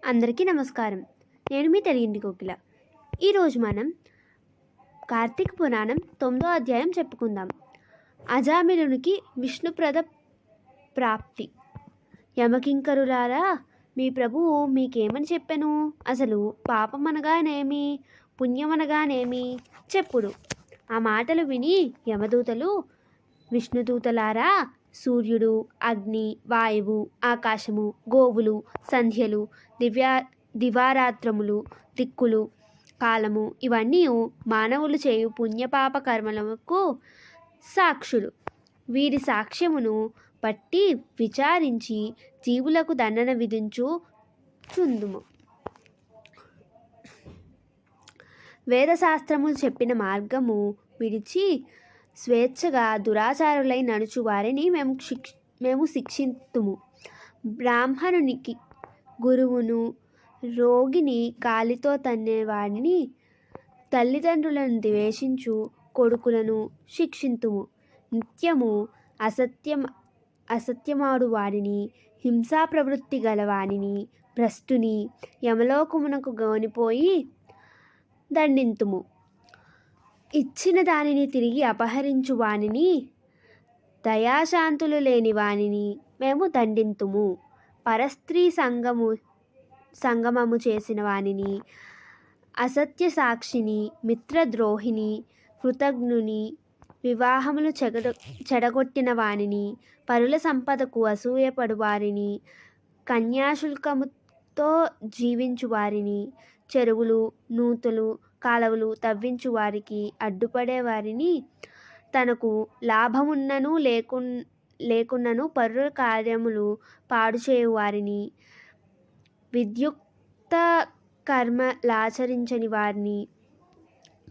అందరికీ నమస్కారం. నేను మీ తెలుగింటి కోకిల. ఈరోజు మనం కార్తీక పురాణం 9వ అధ్యాయం చెప్పుకుందాం. అజామిలునికి విష్ణుప్రద ప్రాప్తి. యమకింకరులారా, మీ ప్రభువు మీకేమని చెప్పెను? అసలు పాపమనగానేమి, పుణ్యమనగానేమి చెప్పుడు. ఆ మాటలు విని యమదూతలు, విష్ణుదూతలారా, సూర్యుడు, అగ్ని, వాయువు, ఆకాశము, గోవులు, సంధ్యలు, దివారాత్రములు, దిక్కులు, కాలము ఇవన్నీ మానవులు చేయు పుణ్యపాప కర్మలకు సాక్షులు. వీరి సాక్ష్యమును బట్టి విచారించి జీవులకు దండన విధించుచుందుము. వేదశాస్త్రములు చెప్పిన మార్గము విడిచి స్వేచ్ఛగా దురాచారులై నడుచు వారిని మేము శిక్షింతుము. బ్రాహ్మణునికి గురువును, రోగిని కాలితో తన్నేవాడిని, తల్లిదండ్రులను ద్వేషించు కొడుకులను శిక్షింతుము. నిత్యము అసత్యమాడు వాడిని, హింసా ప్రవృత్తి గలవాడిని, భ్రష్టుని యమలోకమునకు గోనిపోయి దండింతుము. ఇచ్చిన దానిని తిరిగి అపహరించు వానిని, దయాశాంతులు వానిని మేము దండింతుము. పరస్త్రీ సంగమము చేసిన వానిని, అసత్య సాక్షిని, మిత్రద్రోహిని, కృతజ్ఞుని, వివాహములు చెడగొట్టిన వానిని, పరుల సంపదకు అసూయపడు వారిని, కన్యాశుల్కముతో జీవించు వారిని, చెరువులు, నూతులు, కాలువలు తవ్వించు వారికి అడ్డుపడే వారిని, తనకు లాభమున్నను లేకున్నను పరుల కార్యములు పాడు చేయు వారిని, విద్యుక్త కర్మలాచరించని వారిని,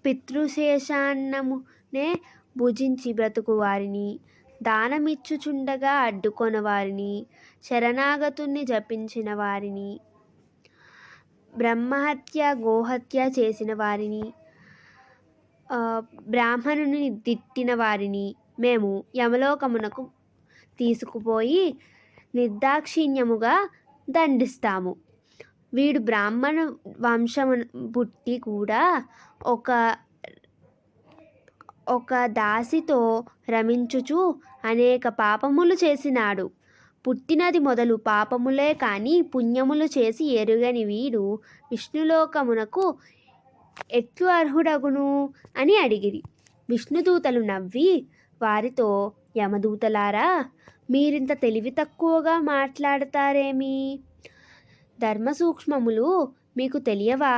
పితృశేషాన్నమునే భుజించి బ్రతుకు వారిని, దానమిచ్చుచుండగా అడ్డుకొన వారిని, శరణాగతుణ్ణి జపించిన వారిని, బ్రహ్మహత్య గోహత్య చేసిన వారిని, బ్రాహ్మణుని తిట్టిన వారిని మేము యమలోకమునకు తీసుకుపోయి నిర్దాక్షిణ్యముగా దండిస్తాము. వీడు బ్రాహ్మణ వంశము పుట్టి కూడా ఒక దాసితో రమించుచు అనేక పాపములు చేసినాడు. పుట్టినది మొదలు పాపములే కాని పుణ్యములు చేసి ఎరుగని వీడు విష్ణులోకమునకు ఎట్లు అర్హుడగును అని అడిగిరి. విష్ణుదూతలు నవ్వి వారితో, యమదూతలారా, మీరింత తెలివి తక్కువగా మాట్లాడతారేమి? ధర్మ సూక్ష్మములు మీకు తెలియవా?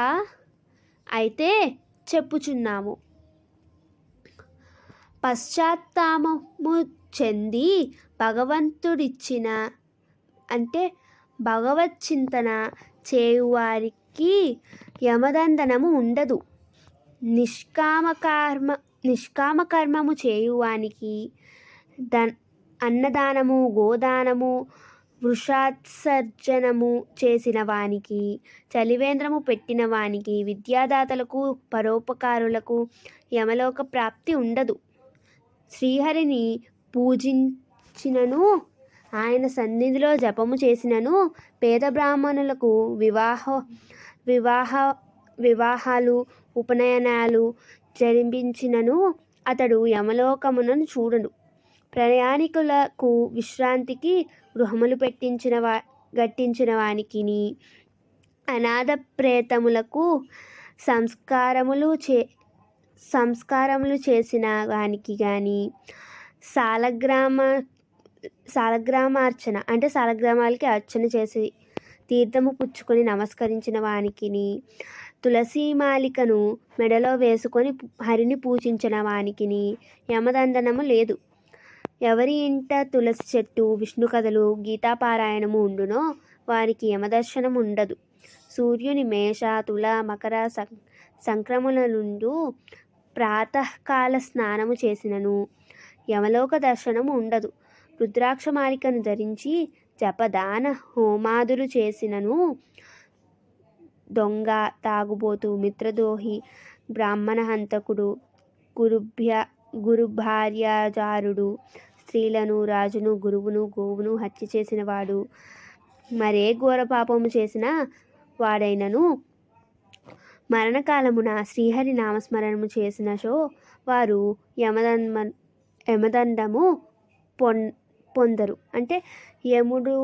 అయితే చెప్పుచున్నాము. పశ్చాత్తాపము చెంది భగవంతుడిచ్చిన భగవచ్చింతన చేయువారికి యమదండనము ఉండదు. నిష్కామకర్మము చేయువానికి, అన్నదానము, గోదానము, వృషాత్సర్జనము చేసిన వానికి, చలివేంద్రము పెట్టిన వానికి, విద్యాదాతలకు, పరోపకారులకు యమలోక ప్రాప్తి ఉండదు. శ్రీహరిని పూజించినను, ఆయన సన్నిధిలో జపము చేసినను, పేద బ్రాహ్మణులకు వివాహాలు, ఉపనయనాలు జరిపించినను అతడు యమలోకమునను చూడడు. ప్రయాణికులకు విశ్రాంతికి గృహములు గట్టించిన వానికిని, అనాథ ప్రేతములకు సంస్కారములు చేసిన వానికి గాని, సాలగ్రామార్చన సాలగ్రామాలకి అర్చన చేసి తీర్థము పుచ్చుకొని నమస్కరించిన వానికిని, తులసీమాలికను మెడలో వేసుకొని హరిని పూజించిన వానికిని యమదండనము లేదు. ఎవరి ఇంట తులసి చెట్టు, విష్ణు కథలు, గీతాపారాయణము ఉండునో వారికి యమదర్శనం ఉండదు. సూర్యుని మేష, తుల, మకర సంక్రమణలందు ప్రాతకాల స్నానము చేసినను యమలోక దర్శనము ఉండదు. రుద్రాక్షమాలికను ధరించి జపదాన హోమాదులు చేసినను దొంగ, తాగుబోతు, మిత్రద్రోహి, బ్రాహ్మణ హంతకుడు, గురుభార్యాజారుడు, స్త్రీలను, రాజును, గురువును, గోవును హత్య చేసినవాడు, మరే ఘోర పాపము చేసినా వాడైనను మరణకాలమున శ్రీహరి నామస్మరణము చేసినచో వారు యమదండము పొందరు. అంటే యముడు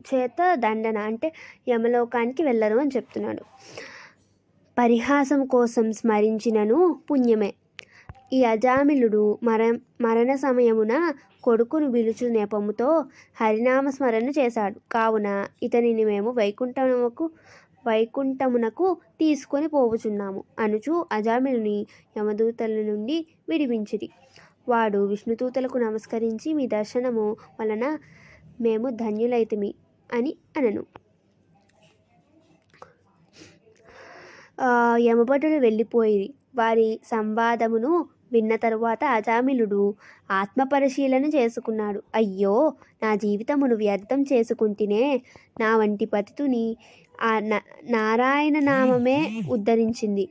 చేత దండన అంటే యమలోకానికి వెళ్ళరు అని చెప్తున్నాడు. పరిహాసం కోసం స్మరించినను పుణ్యమే. ఈ అజామిలుడు మరణ సమయమున కొడుకును పిలుచు నెపముతో హరినామ స్మరణ చేశాడు. కావున ఇతనిని మేము వైకుంఠమునకు తీసుకొని పోవుచున్నాము అనుచు అజామిలుని యమదూతల నుండి విడిపించిరి. వాడు విష్ణుదూతలకు నమస్కరించి మీ దర్శనము వలన మేము ధన్యులైతిమి అని అనను. యమభటులు వెళ్ళిపోయి వారి సంవాదమును విన్న తరువాత అజామిలుడు ఆత్మపరిశీలన చేసుకున్నాడు. అయ్యో, నా జీవితమును వ్యర్థం చేసుకుంటేనే. నా వంటి పతితుని ఆ నారాయణ నామమే ఉద్ధరించింది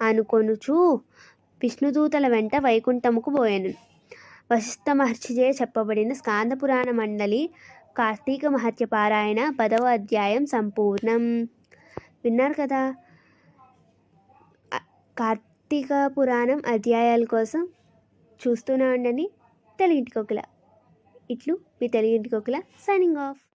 అనుకొనుచు విష్ణుదూతల వెంట వైకుంఠముకు పోయాను. వశిష్ఠ మహర్షిచే చెప్పబడిన స్కాంద పురాణ మండలి కార్తీక మహత్య పారాయణ 10వ అధ్యాయం సంపూర్ణం. విన్నారు కదా. కార్తీక పురాణం అధ్యాయాల కోసం చూస్తూనే ఉండండి తెలుగింటి కోకిల. ఇట్లు మీ తెలుగింటి కోకిల సైనింగ్ ఆఫ్.